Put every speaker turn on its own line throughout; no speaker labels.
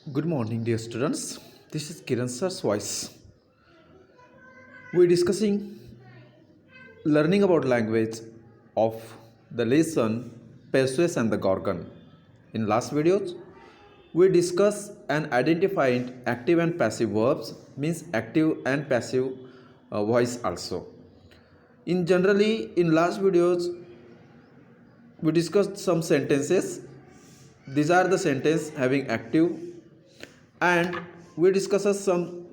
Good morning, dear students. This is Kiran sir's voice. We're discussing learning about language of the lesson Perseus and the Gorgon. In last videos, we discussed and identified active and passive verbs, means active and passive voice also. In last videos, we discussed some sentences. These are the sentences having active, and we discuss some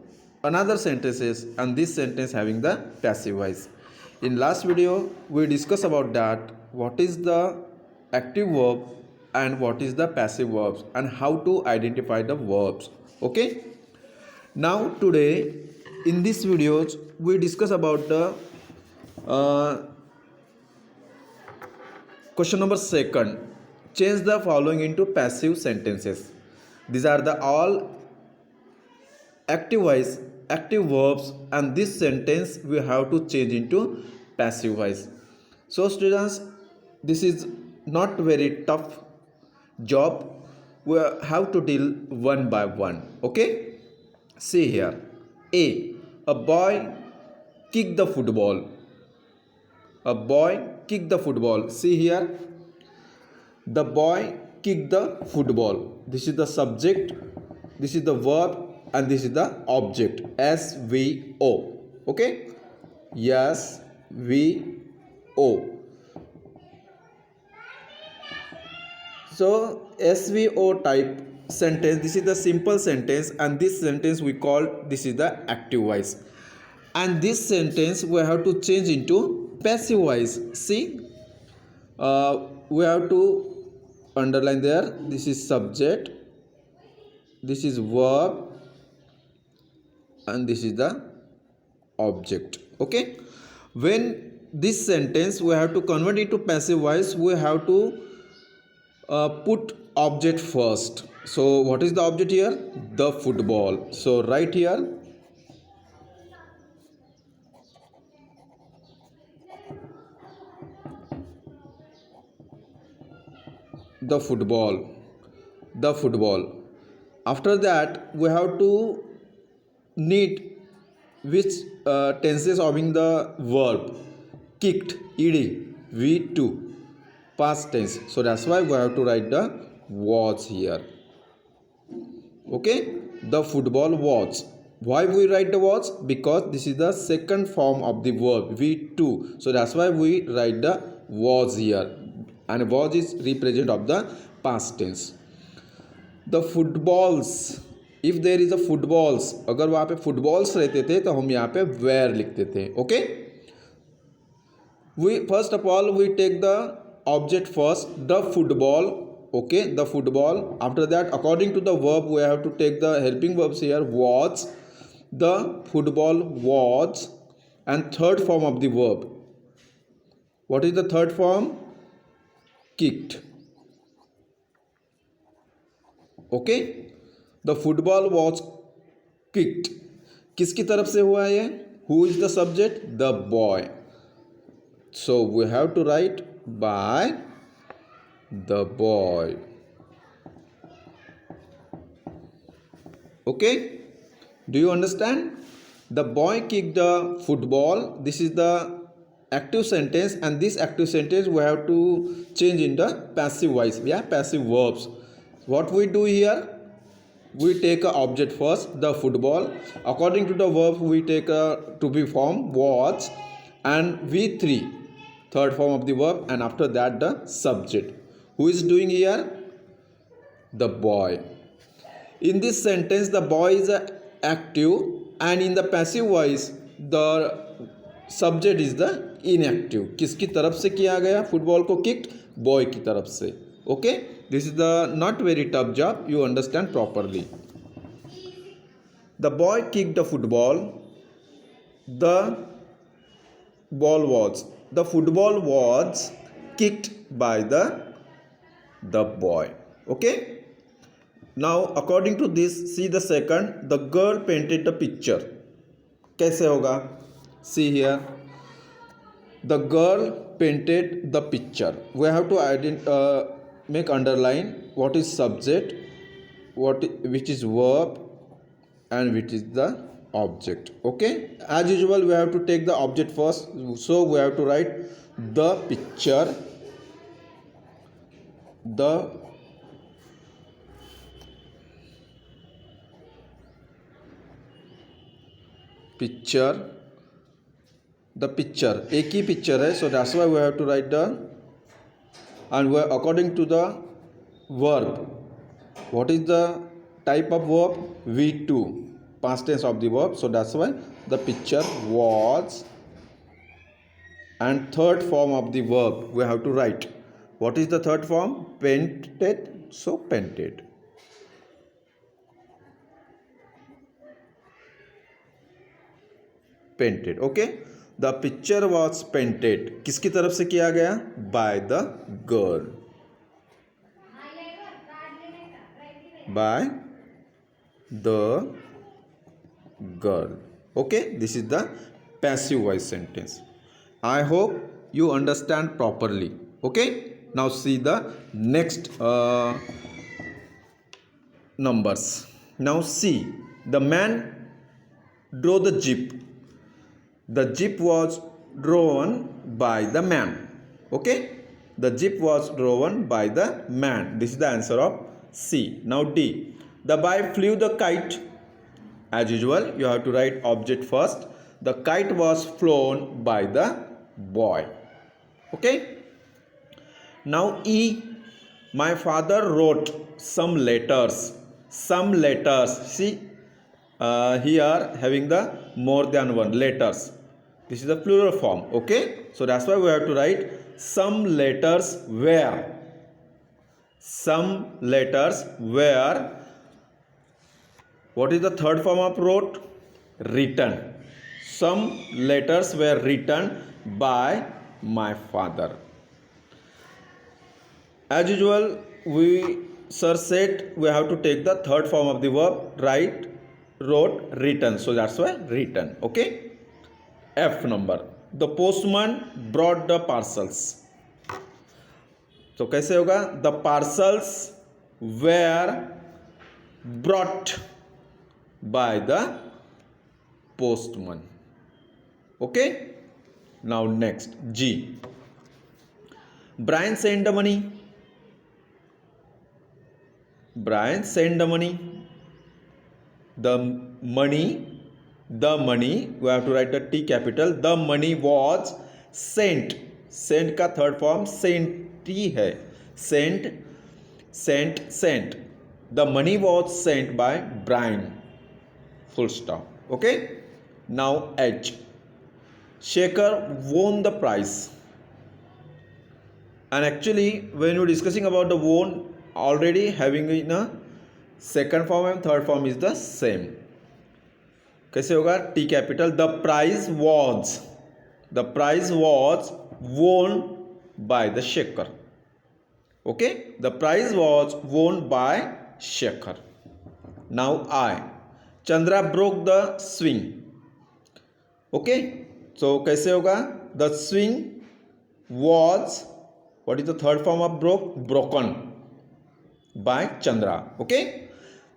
another sentences and this sentence having the passive voice. In last video we discuss about that what is the active verb and what is the passive verbs and how to identify the verbs. Okay, now today in this videos we discuss about the uh, question number second. Change the following into passive sentences. These are the all active voice, active verbs, and this sentence we have to change into passive voice. So students, this is not very tough job. We have to deal one by one. Okay, see here. A boy kicked the football. A boy kicked the football. See here, the boy kicked the football. This is the subject, this is the verb, and this is the object. SVO. Okay, SVO. So SVO type sentence, this is the simple sentence, and this sentence we call, this is the active voice, and this sentence we have to change into passive voice. See, we have to underline there, this is subject, this is verb, and this is the object. Okay, when this sentence we have to convert into passive voice, we have to put object first. So what is the object here? The football. So right here, the football, the football. After that we have to need which tenses having the verb kicked, ed, v2, past tense. So that's why we have to write the was here. Okay, the football was. Why we write the was? Because this is the second form of the verb v2. So that's why we write the was here, and was is represent of the past tense. The footballs, if there is a footballs, अगर वहाँ पे footballs रहते थे तो हम यहाँ पे where लिखते थे. Okay, we first of all we take the object first, the football. Okay, the football. After that, according to the verb, we have to take the helping verbs here. Was, the football was, and third form of the verb. What is the third form? Kicked. Okay, the football was kicked. किसकी तरफ से हुआ है? Who is the subject? The boy. So we have to write by the boy. Okay, do you understand? The boy kicked the football. This is the active sentence, and this active sentence we have to change in the passive voice. Yeah, passive verbs. What we do here, we take a object first, the football. According to the verb, we take a to be form was, and v3, third form of the verb, and after that the subject. Who is doing here? The boy. In this sentence, the boy is active, and in the passive voice, the subject is the inactive. किसकी तरफ से किया गया football को kicked? Boy की तरफ से. Okay, this is the not very tough job, you understand properly. The boy kicked the football. The ball was, the football was kicked by the boy. Okay, now according to this, see the second, the girl painted the picture. कैसे होगा? See here, the girl painted the picture. We have to make underline what is subject, which is verb and which is the object. Okay, as usual we have to take the object first, so we have to write the picture, the picture, the picture, एक ही picture है, so that's why we have to write the, and we are according to the verb. What is the type of verb? V2, past tense of the verb, so that's why the picture was, and third form of the verb we have to write. What is the third form? Painted, so painted. Painted. Okay, the picture was painted. किसकी तरफ से किया गया? By the girl. By the girl. Okay, this is the passive voice sentence. I hope you understand properly. Okay, now see the next numbers. Now see, the man drove the jeep. The jeep was drawn by the man. Okay, the jeep was drawn by the man. This is the answer of C. Now D, the boy flew the kite. As usual you have to write object first. The kite was flown by the boy. Okay, now E, my father wrote some letters. Some letters, see here having the more than one letters. This is the plural form. Okay, so that's why we have to write some letters were. Some letters were. What is the third form of wrote? Written. Some letters were written by my father. As usual we sir said we have to take the third form of the verb, write, wrote, written, so that's why written. Okay, F number, the postman brought the parcels. तो कैसे होगा? The parcels were brought by the postman. Okay, now next G, Brian sent the money. Brian sent the money. The money we have to write the T capital. The money was sent. Sent का third form sent ही है. Sent. The money was sent by Brian. Full stop. Okay, now H, Shekhar won the prize. And actually when you're discussing about the won, already having in a second form and third form is the same. कैसे होगा? T capital. The prize was won by the Shekhar. Okay, the prize was won by Shekhar. Now I, Chandra broke the swing. Okay, so कैसे होगा? The swing was, what is the third form of broke? Broken by Chandra. Okay,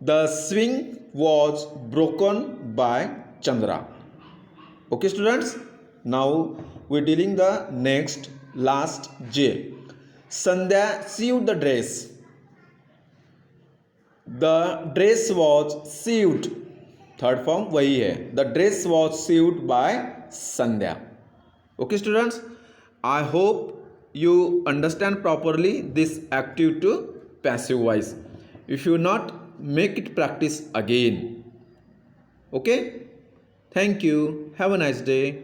the swing was broken by Chandra. Okay students, now we're dealing the next last J. Sandhya sewed the dress. The dress was sewed, third form वही है. The dress was sewed by Sandhya. Okay students, I hope you understand properly this active to passive voice. If you not, make it practice again. Okay, thank you, have a nice day.